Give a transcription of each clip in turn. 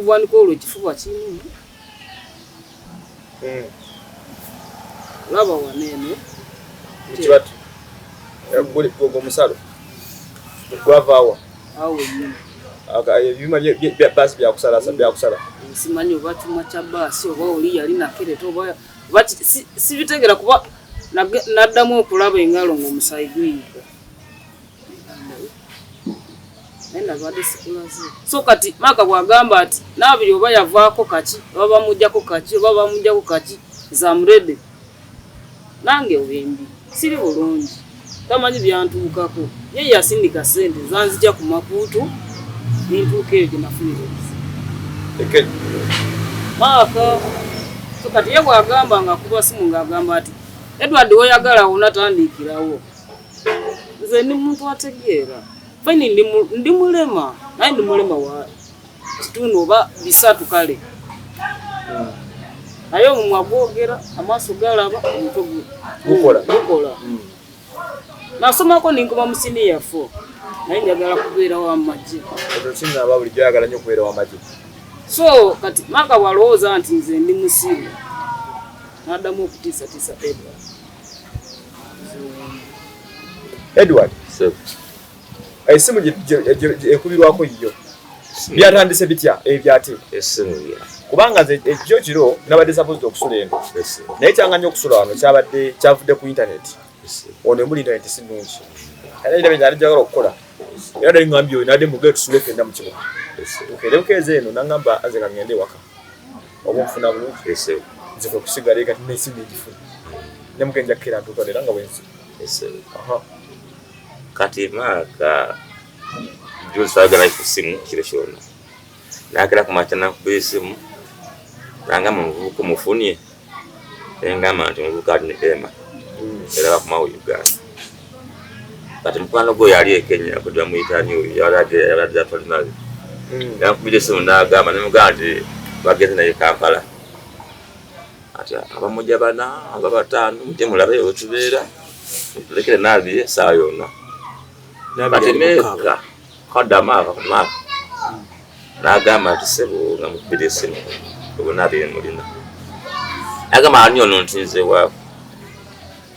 kubwandika olwo ekifuba kimu. Laba wanene. Kibatu. Guli gogo musalo. Gwavawa. Awo nyine. Ebyuma bya basi byakusala. Simanyi obatuma kya basi oba oli yali nakereto oba sibitegera kuba naddamu okulaba engalo ng'omusayi guyiga. So kati maka bwagamba ati Nabirye oba yavaako kaki oba bamujjako kaki zamurede nange obembi siri bulungi tamanyi byantuukako ye yasindika sente zanzija ku makuutu nintuuka eyo gye nafunire maka so kati ye bwagamba nga kuba simu ng'agamba ati Edward oyagala onatandikirawo nze ndi muntu ategeera fine ndi mulema naye ndi mulema wa kitundu oba bisatu kale naye omumwa gwogera amaaso galaba omutogo gukola nasomako ninkuba musini yafo naye njagala kubeera w'amagye so kati maka bwalowooza nti nze ndi musiru n'addamu okutiisatiisa Edward esimu ekubirwako yiyo byatandise bitya ebyate esimu kubanga nze ekyo kiro nabadde supposed okusula eno naye kyanganya okusula wano kyavudde ku internet ono muli internet sinungi era irabe nali jagala okukola era dali ngambye oyo nadde mugee tusule fenda mu kibuga tukerebukeeza eno nangamba nze nga ngende ewaka oba nfuna bulungi nze kwe kusigala eka tina esimu egifuna nemugenja kukera ntuuka era nga bwensi kati maka jusagala kusimu kiro kyonna nakera kumacha nakuba esimu nangamba muvubuka mufunye engamba nti muvubuka alina ema era bakumawo Uganda kati mukwano gwe yali e Kenya kudda muyitani oyo yaladde atolinayo nakubira esimu nagamba nemugamba nti bageze naye Kampala ati abamujja bana ababataano mujje mulabe wetubeera tulekere Nabirye saa yonna batemeka kadamaka nagamba ati sebo nga mukubira esimu obwo Nabirye mulina agamba ani ono ntinze waako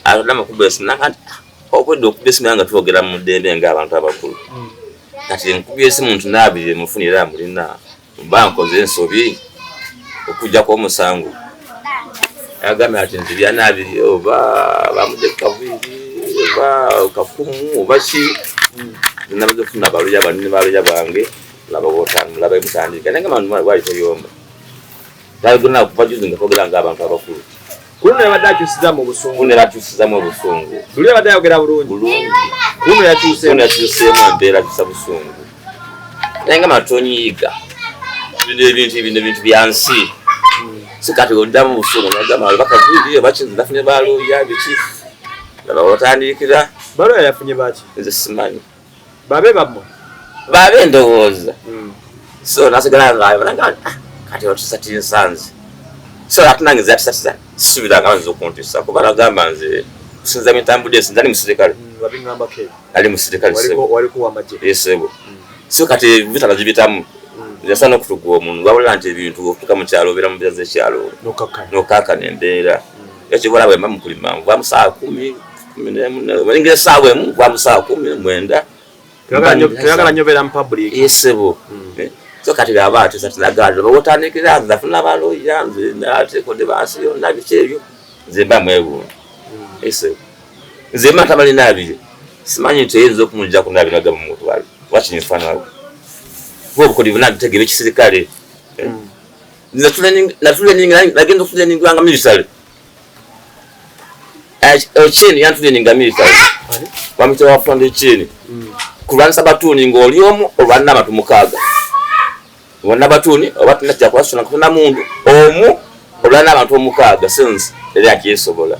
agamba kubira esimu nakati okwedde okubira esimu nga twogera mu ddembe ng'abantu abakulu kati nkubira esimu nti Nabirye mufunira mulina mba nkoze ensobi okujjako omusango agamba ati nti bya Nabirye oba bamudde kaviri oba kafumu oba ki nabadde kufuna abaluya banene baluya bange labawotanu laba mutandika nenga manu wali toyomba tayigona kupajuzi nga twogera ng'abantu abakulu kuno yabadde akyusizamu obusungu luli yabadde ayogera bulungi kuno yakyuseemu embeera kyusa busungu nenga matonyiyiga ebintu byansi sikati oddamu busungu nagamba bakaviri bakinzi nafune baluya biki labawotandikira baluya yafunye baki nze simanyi babe ndowooza so nasigala nga kati otusati nsanze so atunangiza atusatisa sisubiranga nze okuntisa kuba nagamba nze kusinza mitambudde sinza ali musirikale ali musirikale sebo so kati vitala gibitamu yasana okutugwa omuntu wabula nti ebintu okutuka mu kyalo obeera mu mbeera z'ekyalo nokkakkana embeera ekibula bwemba mukulima nva mu saa 10 balingira essaawa emu nva mu saa 10 toyagala nnyo beera mu public yesebo so kati gaba atusati nagaalira bawotandikira nze afuna baloya nze nateekodde bansi yonna biki ebyo nze mba mwebuntu esebo nze mba ntabali Nabirye simanyi nti eyinza okumujja ku Nabirye nagamba mutwala wakinfaanawo obukodi bunagitegeera ekisirikale nagenda okutuleningiranga military ocheni yantuleninga military bamita wafunda echeni kulwanisa batuuni ng'oli omu olwanina abantu 6 wonna batuuni oba tunajja kwasona kufuna mundu omu olwanina abantu 6 sense era akyesobola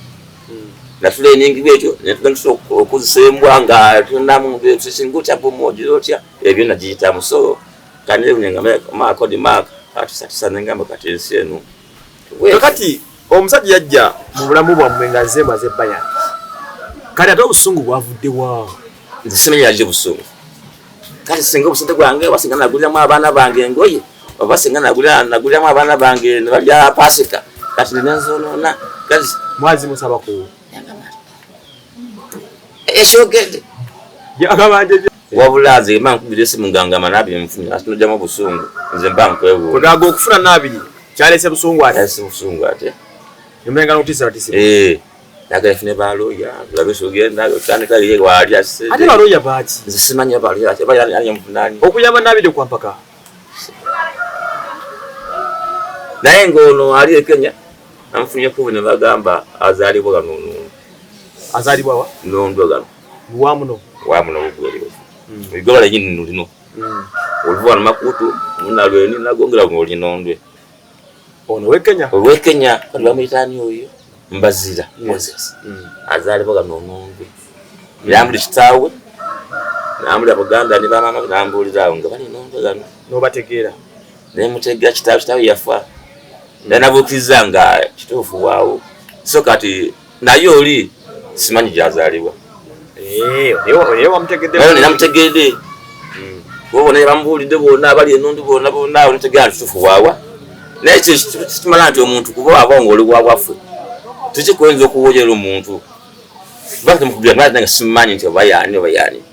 natuleningibwa ekyo netugenda okuzisa embwa nga tulina mundu tusinga bomoji otya ebyo nagiyitamu so kanile kunyenga makodi maka atusatisa nengamba kati ensi eno kati omusajja yajja mu bulamu bwammwe nga nze maze baya kati ate obusungu bwavudde waawo nze simanyi yaje busungu kati singa obusente bwange wasinga naguliramu abaana bange engoye Obasinga naguliramu abaana bange ne balya Pasika kati nenzonoona kazi mwazi musaba ku ekyogedde yakabanje wabula nze mba nkubira esimu ngangama Nabirye mfunye ate nojjamu busungu nze mba nkwebuuza kwegaga okufuna Nabirye kyalese busungu ate esi busungu ate nemulenga n'okutisira nagala fune baloya tulabe sogenda otandika ye wali ase ate baloya baaki nze simanyi baloya ate bali ali mfunani okuyamba Nabirye kwa mpaka naye ngono ali e Kenya amfunye kubu ne bagamba azalibwa gano azalibwa wa nondo gano wamuno bugweri bigola yini nulino oluvwa makutu munalweni nagongera ngoli nondwe ono we Kenya kali bamitani oyo mbazira Moses azalibwa gano nondwe yamuli kitawe namuli abaganda ne bamama nambulira nga bali nondwe gano nobategeera nemutegera kitawe yafa nanabukiza nga kituufu waawo so kati naye oli simanyi gyazaalibwa namutegedde bobona bambuulidde bonna abali enondi bonna onetegera nti kituufu waawa naye kitumala nti omuntu kuba aba nga oli bwabwaffe tukikuyinza okuwogyera omuntu bati mukubira nga simanyi nti oba yaani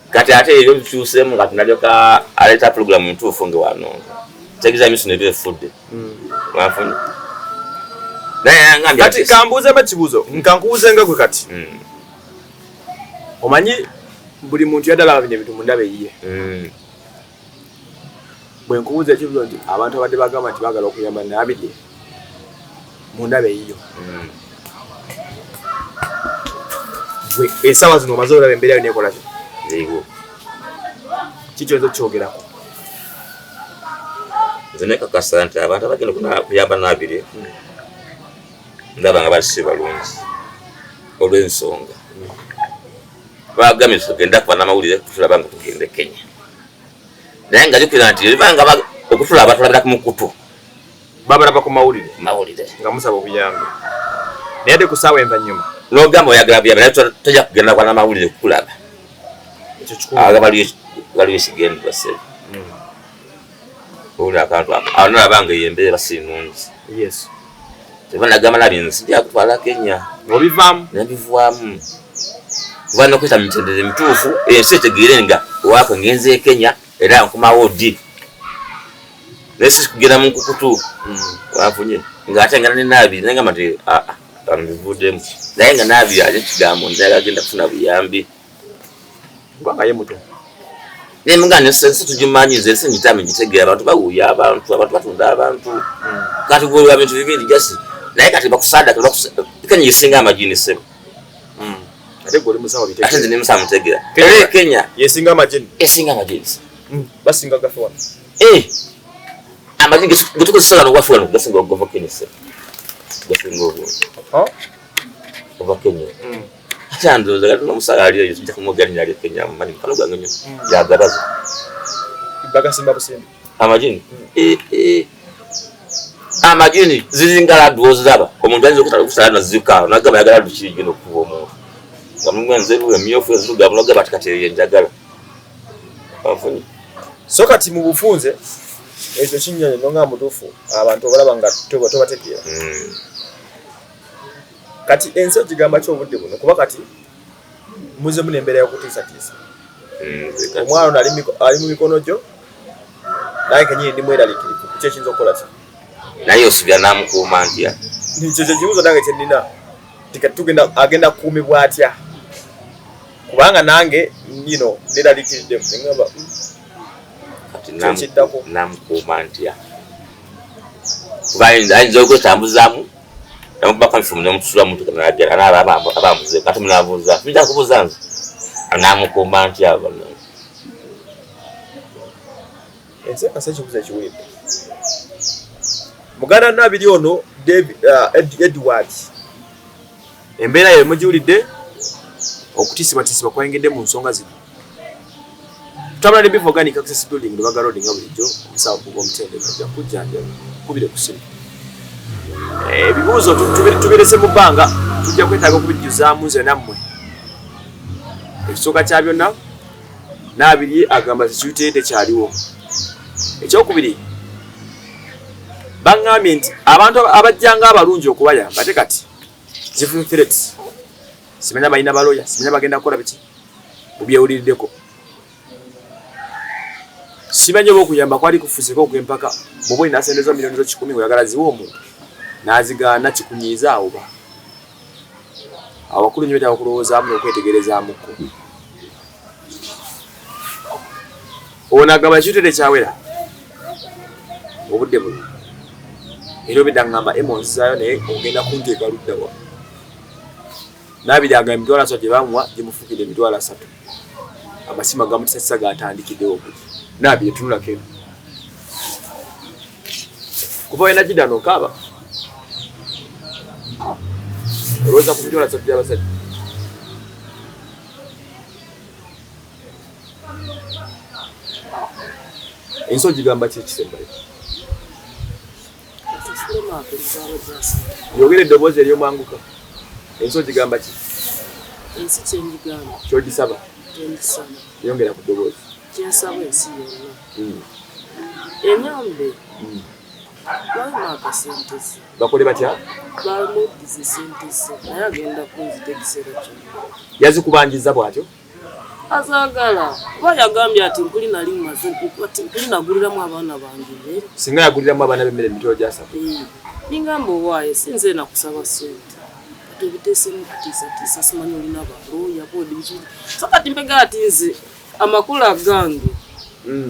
kati ate ebyo bikyuseemu nga tunalyoka aleeta programu ntuufu nga wanondo tegeza misono ebyefudde wafunye naye ngambye kati kambuuze ekibuuzo nkankubuuzenga gwe kati omanyi buli muntu yadala bino ebintu mundaba eyiye bwe nkubuuza ekibuuzo nti abantu abadde bagamba nti baagala okuyamba Nabirye mundaba eyiyo gwe essaawa zino omaze olaba embeera yo neekola ki kikyoza okukyogerako nze nekakasa nti abantu abagenda kuyamba Nabirye ndaba nga balisi balungi olw'ensonga bagambye tugenda kuba n'amawulire kutulaba nga tugende Kenya naye nga jukira nti libanga okutulaba tulabira ku mukutu babalaba ku mawulire nga musaba obuyambi naye ate ku ssaawa envanyuma n'ogamba oyagala buyambi naye tojja kugenda kuba n'amawulire kukulaba ekyo kikulu baliyo ekigendwa sebe owulira akantu awo nalabanga eyo embeera sinungi tebanagamba Nabirye nsijja kutwala Kenya obivaamu nebivaamu kuba nokweta mitendere mituufu ensi etegeere nga owako ngenze Kenya era nkomawo ddi naye si kugenda mu nkukutu wafunye ng'ate ngana ne Nabirye naye ngamba nti bano bivuddemu naye nga Nabirye ate ekigambo nti agenda kufuna buyambi kubanga ye muto naye mugane ensi tugimanyiza ensi ngitame ngitegeera abantu bawuya abantu batunda abantu kati gwe bintu bibiri jasi naye kati bakusaada Kenya yesinga amajini sebo ate gwe oli musawo bitegeera ate nze ne musawo mutegeera era Kenya yesinga amajini basinga gafe wano amajini getukozesa n'ogwafe wano gasinga ogova Kenya sebo gasinga obungi ova Kenya ate andooza kati n'omusawo ali eyo tujja kumwogera linnya lye Kenya mumanyi mukano gwange nnyo yagalaza bagasimba busimbi amajini amajini ziringa ladwozi zaba omuntu ayinza okukusala nazika nagamba yagala lukiri gino okuva omuntu nga mulimu enzeru emyofu ezirugavu nogamba ati kati eyo njagala bafunye so kati mu bufunze ekyo kinyonyi nonga mutuufu abantu obalaba nga tobategeera kati ensi okigamba ky'obudde buno kuba kati muze muna embeera y'okutiisatiisa omwana ono ali mu mikono gyo naye kenyini ndi mweraliikirivu ki ekiyinza okukola ki naye osibya namukuuma ntya kyekyo kibuuzo nange kyennina agenda kukuumibwa atya kubanga nange neraliikiriddemu neŋamba Kiddako namukuuma ntya kuba ayinza okwetambuzaamu namubakanfumu nemutusula mutu abamuze kati munabuuza tujja kubuuza nze namukuuma ntya ensi ekasa ekibuuzo ekiwulidde muganda Nabirye ono Edward embeera yo mugiwulidde okutiisibwatiisibwa kwayingidde mu nsonga zino tutambula ne Beef Organic Access Building ne Baagala Road nga bulijjo omusawo kuba omutendera ajja kujjanjaba kubire ku simu ebibuuzo tubirese mu bbanga tujja kwetaaga okubijjuzaamu nze nammwe ekisooka kya byonna Nabirye agamba kikiyite tekyaliwo ekyokubiri Bangambye nti abantu abajjanga abalungi okubayamba ate kati zifuna threats. Simanya balina baloya, simanya bagenda kukola biki. Obyewuliddeko. Simanya okuyamba kwali kufuseko okwempaka. Bobo inasendeza milioni zo 10 oyagala ziwo omuntu. Nazigaana kikunyiza awo ba. Abakulu nyo bakulowooza mu okwetegereza amuko. Ona gaba kitere kyawera. Obudde buli. Ero bidangamba emonzayo ne ogenda kunteeka luddawa. Nabirye emitwalo 3 bamwa gimufukide emitwalo 3. Amasima gamutsesa gatandikiddewo. Nabirye tunula keno. Kuba ena kidano kaba. Roza ku mitwalo 3 byabasajja. Enso gigamba kisembayo. Yogere eddoboozi ery'omwanguka. Enso gigamba ki? Ensi kyenjigamba. Kyogisaba? Kyensaba. Yongera ku ddoboozi. Kyensaba ensi yonna. Enyambe. Balina akasente ze. Bakole batya? Bamudize sente ze. Naye agenda kunzita ekiseera kyonna. Yazikubanjiza bw'atyo? Azaagala. Kuba yagambye ati nkuli nali mumaze ati nkuli naguliramu abaana bange mmere. Singa yaguliramu abaana b'emmere emitwalo gy'asatu. Ningamba owaaye sinze nakusaba sente. Kati obiteesemu kutiisatiisa simanyi olina balooya boodi biki. So kati mpega ati nze amakulu agange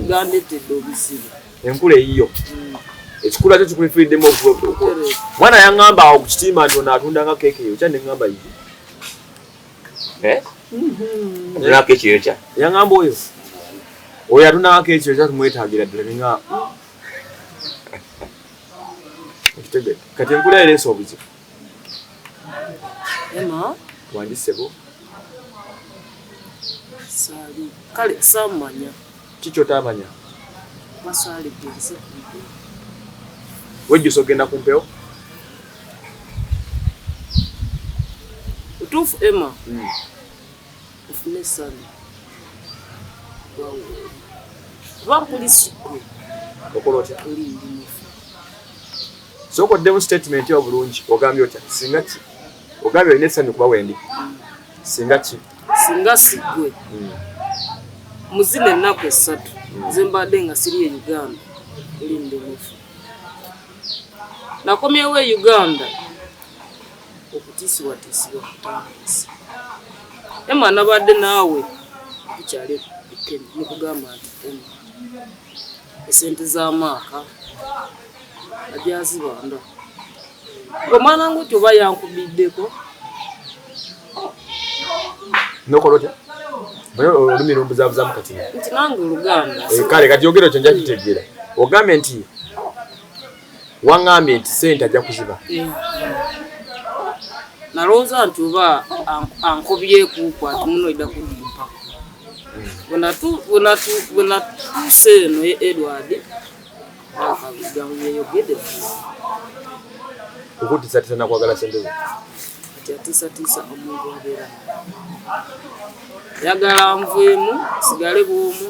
gandetedde obuzibu. Enkula eyiyo. Ekikula kyo kikulifiiriddemu okuba. Mwana yaŋŋamba awo ku kitimba nti ono atundanga keeke eyo. Kya ne ŋŋamba yiye. Atundanga keeke eyo kya? Yaŋŋamba oyo. Oyo atundanga keeke eyo kya tumwetaagira ddala ne ŋŋamba. Kati enkula ereese obuzibu. Emma? Wandisebo? Saali. Kale saamanya. Kiki otaamanya? Basaalidde nze kumpewo. Wejjusa ogenda ku mpewo? Utuufu Emma. Ofune essanyu. Kuba nkulisikwe. Okola otya? Oli ndi mufu. Sokoddemu statement yo bulungi ogambye otya? Singa ki? Ogambye olina essanyu kuba wendi. Singa ki? Singa sigwe. Muzina ennaku 3. Nze mbadde nga siri e Uganda. Oli ndi mufu. Nakomyewo e Uganda. Okutiisibwatiisibwa kutandise. Emma nabadde naawe tukyali Kenya mukugamba nti Emma. Esente z'amaaka agyazibanda. Omwana nguti oba yankubiddeko. Nokola otya? Olulimi lumbuzaabuzamu kati. Nti nange Oluganda. Kale kati yogera ekyo nja kitegeera. Ogambye nti waŋŋambye nti Sente ajja kuziba. Nalowooza nti oba ankobyeku ati muno ojja kudimpa. Bwe natuuse eno ye Edward yeyogedde okutiisatiisa nakwagala sente ze. kati atiisatiisa omuntu abeera yagala nvuemu sigale bw'omu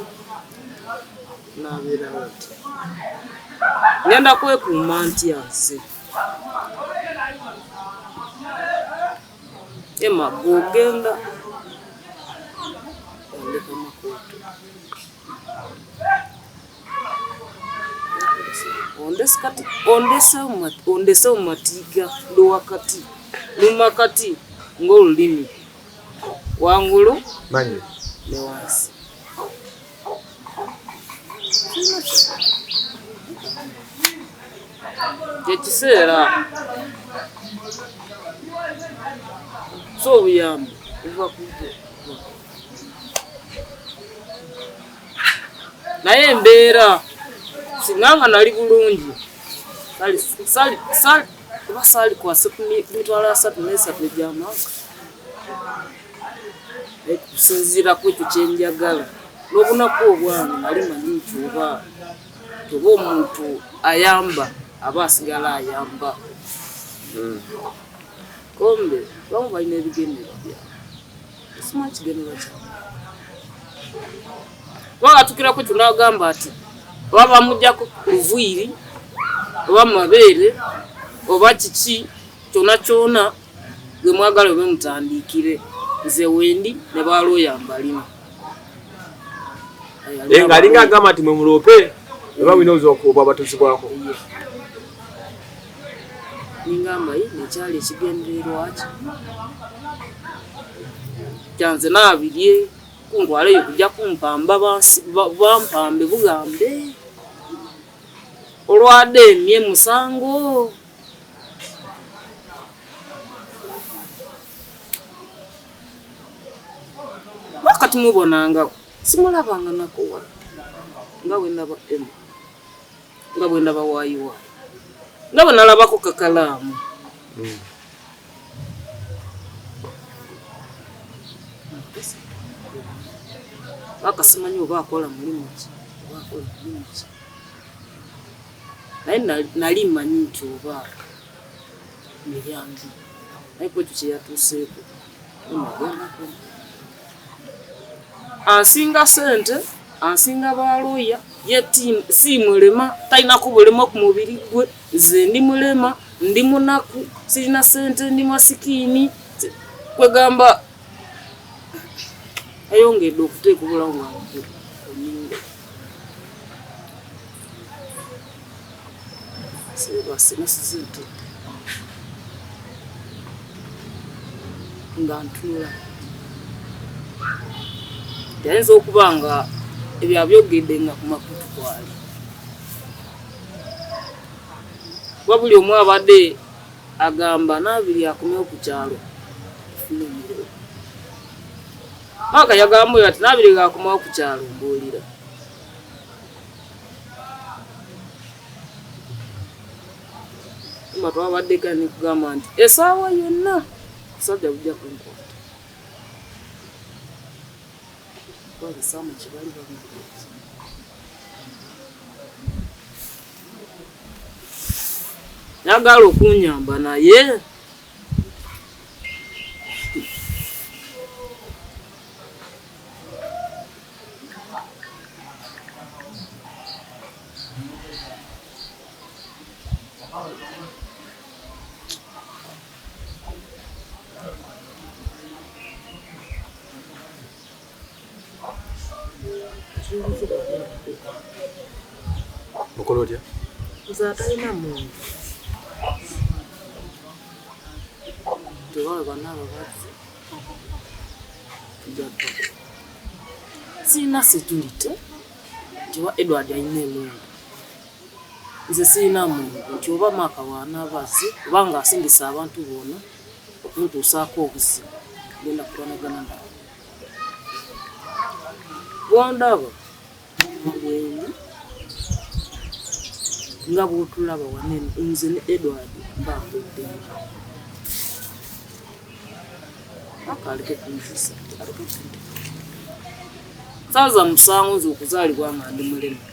n'abeerawo ati ngenda kwekuuma ntya nze. Emma bw'ogenda ondeka makooto ondese mu matiga lwakati lumakati ng'olulimi wangulu Manyi. ne wansi. Kyekiseera so obuyambi buva ku naye embeera singa nga nali bulungi kuba saali kwase ku mitwalo 33 egy'amaaka kusinziira ku ekyo kyenjagala n'obunaku obwange nali manyi nti oba omuntu ayamba aba asigala ayamba. Kombe bamu balina ebigendera byabwe. Simanyi kigendera kyabwe. Bagatukirako tunagamba ati oba bamuggyako luviiri oba mabeere oba kiki kyona gwe mwagala obe mutandikire nze wendi ne balooya mbalima ngalinga agamba nti mwe mulope oba winooza okuba abatuzibwako ningamba nekyali ekigendererwaki kyanze Nabirye kuntwaleyo kujja kumpamba bampambe bugambe olwadde emye musango wakati mubonangako simulabanga nakowa nga bwe ndaba waayiwa nga bwe nalabako kakalaamu bakasimanyi oba akola mulimu ki naye nali mmanyi nti oba miryangi naye kwekyo kyeyatuuseeko ansinga sente ansinga balooya ye si mulema talinako bulema ku mubiri gwe nze ndi mulema ndi munaku sirina sente ndi masikiini kwegamba ayongedde okuteeka obulamu bwange oninga sebasinasizente nga ntuula yayinza okuba nga ebyo abyogedde nga ku makutu kwali kuba buli omu abadde agamba Nabirye akomyewo ku kyalo maka yagamba oyo ati Nabirye gakomawo ku kyalo mbuulira mba twabadde kani kugamba nti esaawa yonna musajja bujja kunkwata yagala okunyamba naye mukolotya zatalina muntu tebawe banaba bazze siina security ntiwa Edward alina emundu nze siina muntu nti oba maka wanabazze obanga asingisa abantu bona okuntuusaako obuzibu genda kutonagana nawe bwondaba bwendi nga bwotulaba wanene nze ne Edward mbambudde akaleke kunfisa saaza musango nze okuzaalibwa nga ndi mulema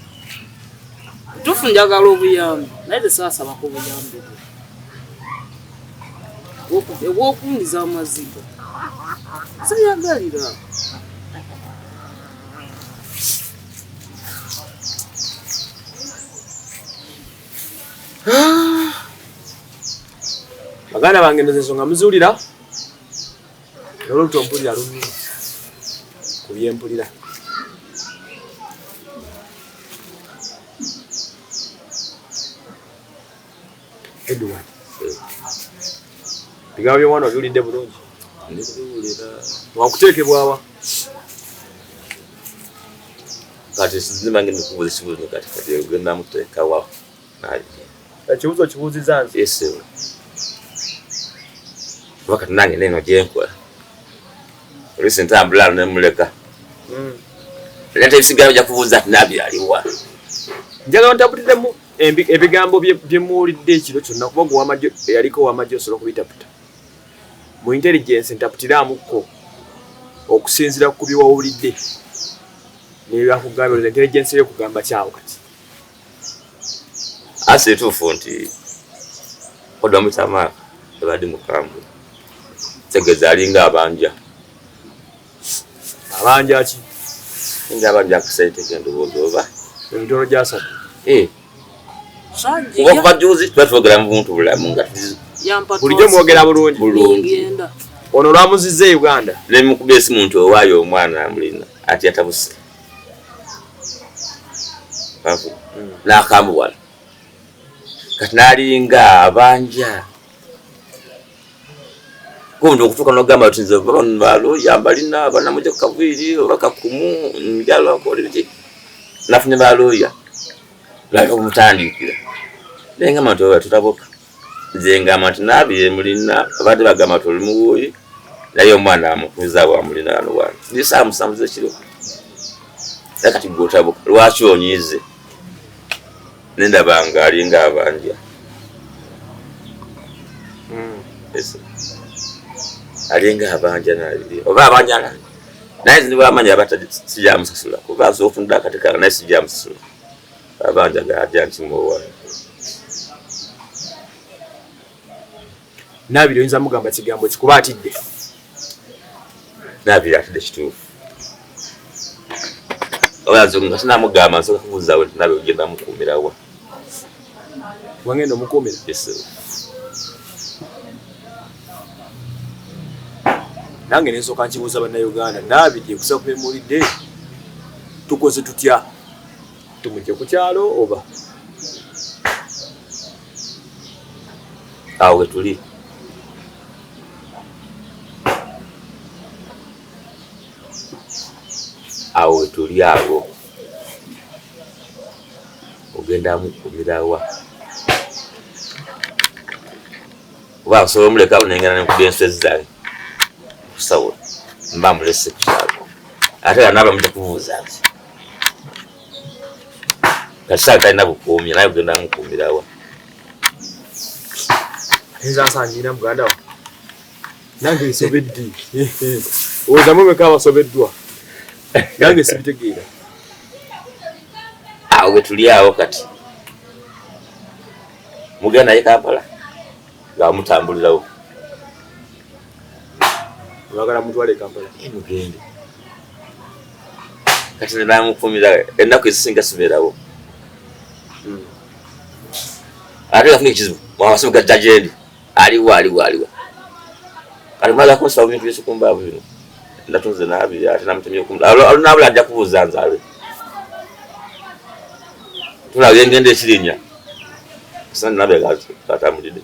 tufu njagala obuyambi naye tesaasabako obuyambi obwokundiza Amaziga seyagalira baganda bange ndoze ensonga muzuulira olwoluto mpulira lumu ku byempulira Edward bigambo by'omwana obiwulidde bulungi wakuteekebwawa kati sizimange nikubuuza kati ogenda muteekawa ekibuuzo kibuuziza nti ese wakati nange neno gyenkola olwisi ntambula nemuleka leta ebisigayo ojja kubuuza ati Nabirye aliwa njagala ntabuliremu ebigambo byemuwulidde ekiro kyonna kuba gwe yaliko ow'amagye osobola okubitaputa mu intelligence ntaputiraamukko okusinziira ku byewawulidde nebyakugambira intelligence yokugamba kyawo kati ase etuufu nti odwa mutamaaka ebadde mukambwe tegeza alinga abanja ki nga abanja akasente kendowooza oba emitono gyasatu Okuva juzi twatwogera mu buntu bulamu nga bulijjo mwogera bulungi. Ono lwamuzizza Uganda. Ne mukubye esimu nti owaayo omwana amulina ati yatabuse. N'akamuwala. Kati n'alinga abanja. Kumbe okutuuka n'ogamba nti nze balo yambalina banamujja ku kaviiri oba kakumu njalo akola biki. Nafunye balooya. Laka kumutandikira. Nenga mantu oba tutaboka. Nze ngamba nti Nabirye mulina abadde bagamba nti oli muwuuyi. Naye omwana amukuza bwamulina wano wano. Ndisa amusamuza kiro. Kati gwotaboka. Lwaki onyize? Nendabanga alinga abanja. Alinga abanja Nabirye. Oba abanja naye nzi bamanya abata sijamusasula. Kuba zofunda katika naye sijamusasula. Abanja gajja ntimuwa. Nabirye oyinza mugamba kigambo kikuba atidde. Nabirye atidde kituufu. Oyazo nga sinamugamba nsobola kubuuza we Nabirye ogenda mukuumirawa. Wangenda omukuumira? Yes. Nange nensooka nkibuuza bannayuganda Nabirye kusa kumemulidde tukoze tutya? Tumujje ku kyalo oba? Awo tuli. Awo tuli awo. Ogenda mukuumirawa. Oba osobola omuleka bunengana nekubya enswezi zange. Kusawo. Mba mulese ku kyalo. Ate nga naba mujja kubuuza nti. Kasa kalina bukuumya naye ogenda mukuumirawa. Ayinza nsangiina muganda wo. Nange nsobedde. Oza mwemeka abasobeddwa. Nange sibitegeera. Awo tuli awo kati. Mugenda ye Kampala. Nga mutambulirawo. Mwagala mutwale Kampala. Mugende. Kati namukuumira ennaku ezisinga sibeerawo. Ate gafuna ekizibu mwawasimu gajja gyendi aliwa kati mwaza kunsaba bintu by'ekikumbavu bino ndatunze Nabirye ate namutemye Nabirye ajja kubuuza nzaalwe tulabye ngenda ekirinya kusa Nabirye atambulidde.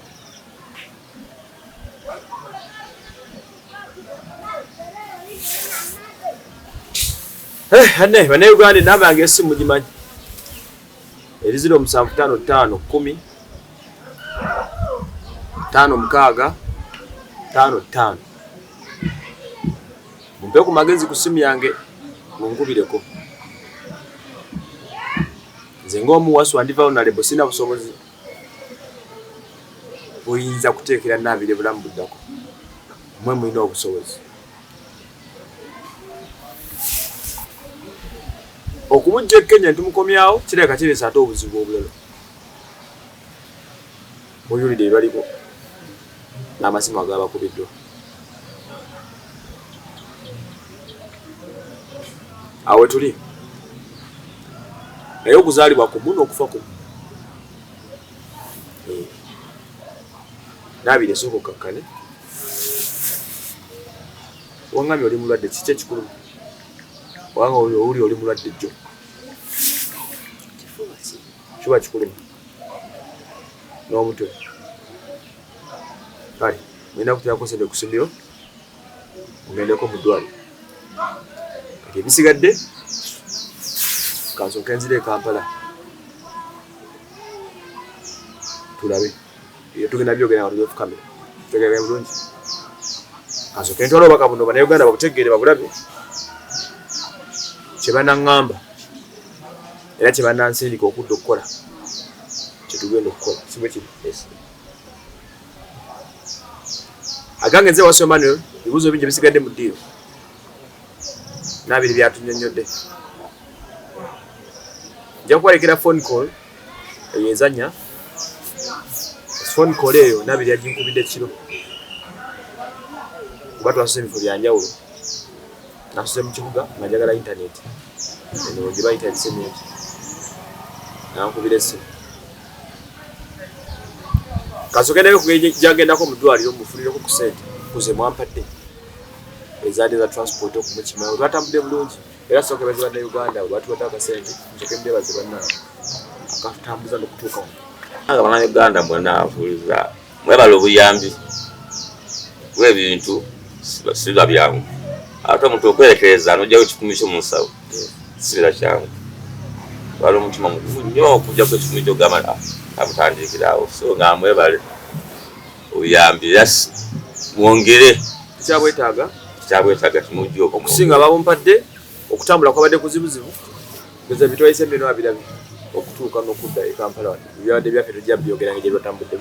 Anne bannayuganda enamba yange esimu mugimanyi eri 0755 10 5 6 mumpe ku magezi ku simu yange munkubireko. Nze ng'omuwasu wandivawo nalebo sina busobozi buyinza kuteekera Nabirye bulamu buddako. Mmwe mulina obusobozi. Okumujja Kenya ntumukomyawo kireka kiresa ate obuzibu obulala. Muyulidde baliko n'amasimu agabakubiddwa. Awe tuli. Naye okuzaalibwa ku muno okufa ku. Nabirye soko kakkane. Wangamye oli mulwadde kiki ekikulu? Wanga oli mulwadde jjo. Kifuba kikulu. N'omutwe. Kale, mulina kutyako sente ku ssomero mugendeko mu ddwaliro. Kati ebisigadde kansooke nzire e Kampala tulabe iyo tugenda byogera nga tulifu kamera tegere bulungi kansooke ntwala obubaka buno bannayuganda babutegeere babulabe kye bannaŋŋamba era kye bannansindika okudda okukola kye tugenda okukola si bwe kiri. Agange nze wasoma Manuel ebibuuzo bingi bisigadde mu ddiiro Nabirye byatunnyonnyodde. Nja kuwalekera phone call eyezanya phone call eyo Nabirye yaginkubidde kiro kuba twasuse ebifo byanjawulo nasuse mu kibuga nga njagala internet eno gye bayita ebisementi nankubira essimu kasogenda kugenda ko mudwaliro mufulire ko kusente kuze mwampadde ezade za transport okumukima batambudde bulungi era soke baziba na Uganda watu wataka sente njokende bazibanna akatambuza nokutuuka abana Uganda mbona afuliza mwebalo buyambi webintu siba byangu ate omuntu okwerekereza nojjawo ekikumisho mu nsawo sibira kyangu wali omutima mugumu nnyo okujja kwekikumi kyogamba amutandikirawo so nga mwebale obuyambi yes mwongere kyabwetaaga kimujjoko okusinga babumpadde okutambula kwabadde kuzibuzibu ngeza bitwayise emmeno abirabi okutuuka n'okudda e Kampala byabadde byaffe tujja byogera ng'egye batambudde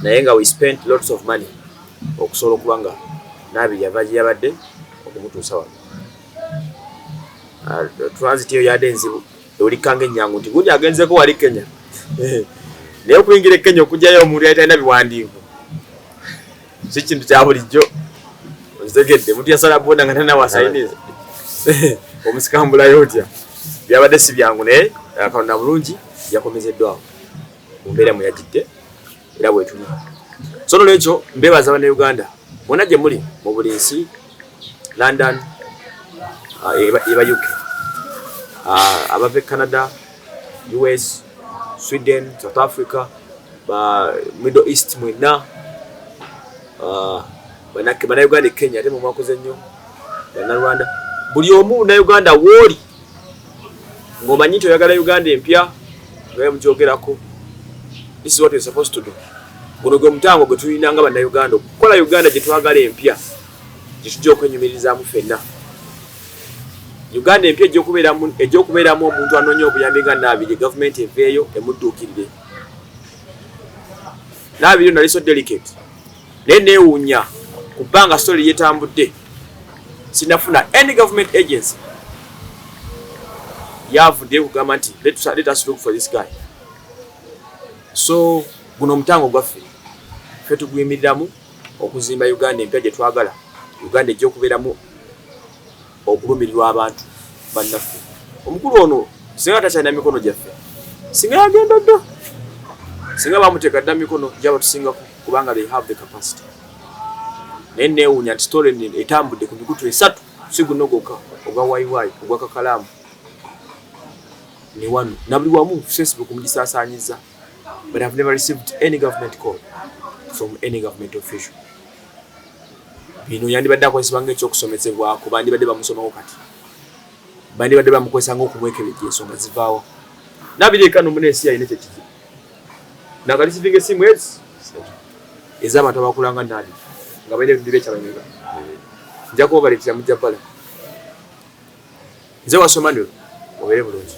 naye nga we spent lots of money okusobola okuba nga Nabirye yava gye yabadde okumutuusa wano transit eyo yadde enzibu ewulikanga ennyangu nti gundi agenzeko wali Kenya naye okuyingira e Kenya okujjayo omuntu yali talina biwandiiko si kintu kya bulijjo okitegedde omuntu yasala boda nga talina wasayiniza omusikambulayo otya byabadde si byangu naye Katonda bulungi yakomezeddwawo mu mbeera mwe yagidde era bwetuli so nolwekyo mbeebaza Bannayuganda mwonna gye muli mu buli nsi London eba UK abava Canada US Sweden South Africa Middle East mwenna Bannayuganda Kenya ate mu mwakoze nnyo Bannarwanda buli omu Bannayuganda wooli ng'omanyi nti oyagala Uganda empya naye mukyogerako this is what we're supposed to do guno gwe mutango gwe tulina nga Bannayuganda okukola Uganda gye twagala empya gye tujja okwenyumirizaamu ffenna Uganda empya ej'okubeeramu omuntu anoonya obuyambi nga Nabirye gavumenti eveeyo emudduukirire Nabirye nali so delicate naye neewuunya ku bbanga story yetambudde sinafuna any government agency yavudde kugamba nti let us look for this guy so guno omutango gwaffe ffe tugwimiriramu okuzimba Uganda empya gye twagala Uganda ejja okubeeramu okulumirirwa abantu bannaffe omukulu ono singa takyalina mikono gyaffe singa yagenda dda singa bamuteeka dda mikono gyaba tusingako kubanga they have the capacity naye neewuunya nti story etambudde ku mikutu 3 si guno gwokka ogwa waiwai ogwa kakalaamu ne wano na buli wamu Facebook mugisaasaanyiza but I've never received any government call from any government official bino yandibadde akozesebwa ng'ekyokusomesebwako bandibadde bamusomawo kati bandibadde bamukozesa ng'okumwekebejja ensonga zivaawo Nabirye kano munensi yalina kyekiri nakalisivinga esimu ez'abantu abakulanga Nabirye nga balina ebintu byekyabanyega nja kuba baleetera mu Japala nze wasoma nyo obeere bulungi